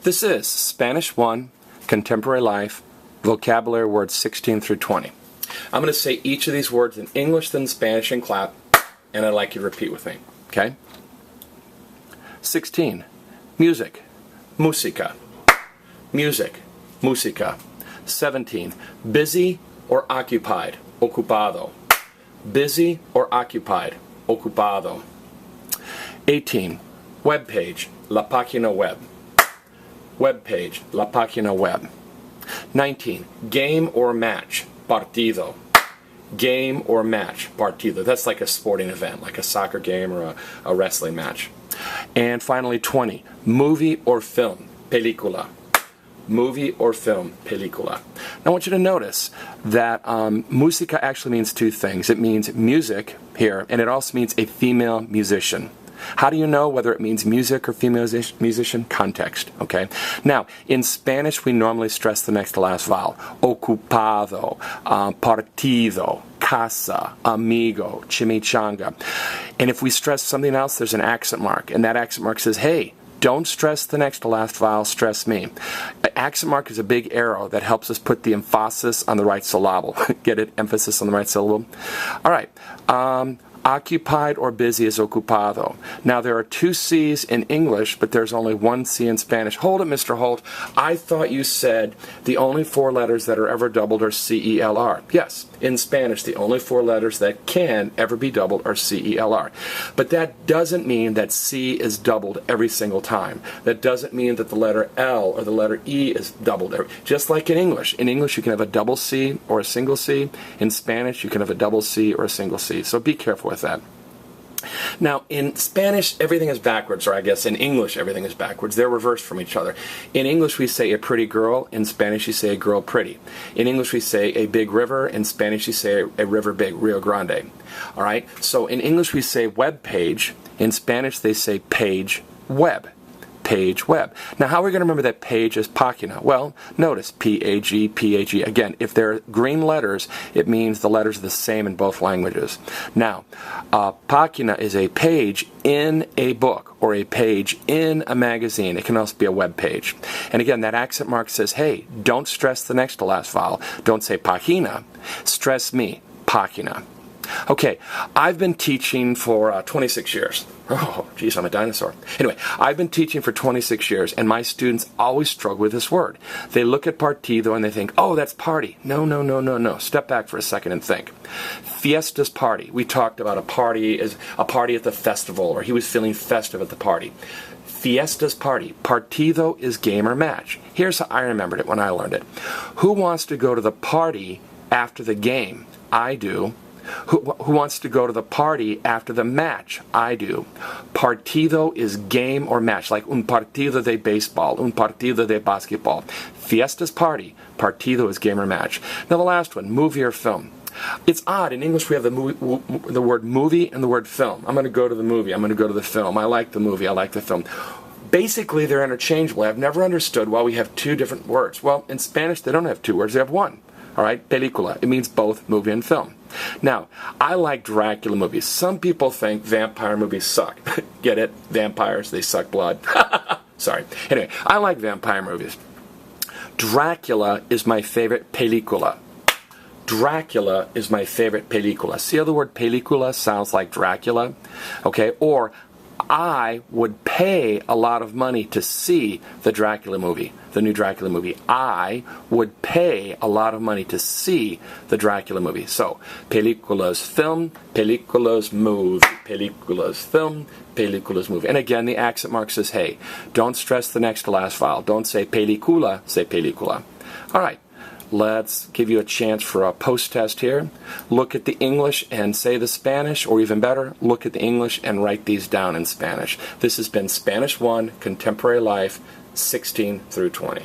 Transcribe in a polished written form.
This is Spanish 1, Contemporary Life, Vocabulary Words 16 through 20. I'm going to say each of these words in English, then Spanish, and clap, and I'd like you to repeat with me, okay? 16. Music, música. Music, música. 17. Busy or occupied, ocupado. Busy or occupied, ocupado. 18. Web page, la página web. Web page, la página web. 19. Game or match, partido. Game or match, partido. That's like a sporting event, like a soccer game or a wrestling match. And finally 20. Movie or film, pelicula. Movie or film, pelicula. Now I want you to notice that música actually means two things. It means music here, and it also means a female musician. How do you know whether it means music or female musician? Context, okay? Now, in Spanish, we normally stress the next to last vowel. Ocupado, partido, casa, amigo, chimichanga. And if we stress something else, there's an accent mark. And that accent mark says, hey, don't stress the next to last vowel, stress me. An accent mark is a big arrow that helps us put the emphasis on the right syllable. Get it? Emphasis on the right syllable? All right. Occupied or busy is ocupado. Now there are two C's in English, but there's only one C in Spanish. Hold it, Mr. Holt. I thought you said the only four letters that are ever doubled are C-E-L-R. Yes, in Spanish, the only four letters that can ever be doubled are C-E-L-R. But that doesn't mean that C is doubled every single time. That doesn't mean that the letter L or the letter E is doubled. Just like in English. In English, you can have a double C or a single C. In Spanish, you can have a double C or a single C. So be careful with that. Now, in Spanish, everything is backwards, or I guess in English, everything is backwards. They're reversed from each other. In English, we say a pretty girl. In Spanish, you say a girl pretty. In English, we say a big river. In Spanish, you say a river big, Rio Grande. All right? So in English, we say web page. In Spanish, they say page web. Page web. Now, how are we going to remember that page is página? Well, notice P-A-G, P-A-G. Again, if they're green letters, it means the letters are the same in both languages. Now, página is a page in a book or a page in a magazine. It can also be a web page. And again, that accent mark says, hey, don't stress the next to last vowel. Don't say página. Stress me, página. Okay, I've been teaching for 26 years. Oh, geez, I'm a dinosaur. Anyway, I've been teaching for 26 years, and my students always struggle with this word. They look at partido and they think, oh, that's party. No, no, no, no, no. Step back for a second and think. Fiesta's party. We talked about a party as a party at the festival, or he was feeling festive at the party. Fiesta's party. Partido is game or match. Here's how I remembered it when I learned it. Who wants to go to the party after the game? I do. Who wants to go to the party after the match? I do. Partido is game or match, like un partido de baseball, un partido de basketball. Fiesta's party. Partido is game or match. Now the last one, movie or film. It's odd. In English, we have the word movie and the word film. I'm going to go to the movie. I'm going to go to the film. I like the movie. I like the film. Basically, they're interchangeable. I've never understood why we have two different words. Well, in Spanish, they don't have two words. They have one. All right, pelicula. It means both movie and film. Now, I like Dracula movies. Some people think vampire movies suck. Get it? Vampires, they suck blood. Sorry. Anyway, I like vampire movies. Dracula is my favorite pelicula. Dracula is my favorite pelicula. See how the word pelicula sounds like Dracula? Okay, or I would pay a lot of money to see the Dracula movie, the new Dracula movie. I would pay a lot of money to see the Dracula movie. So, películas film, películas movie, películas film, películas movie. And again, the accent mark says, hey, don't stress the next to last vowel. Don't say película, say película. All right. Let's give you a chance for a post-test here. Look at the English and say the Spanish, or even better, look at the English and write these down in Spanish. This has been Spanish 1, Contemporary Life, 16 through 20.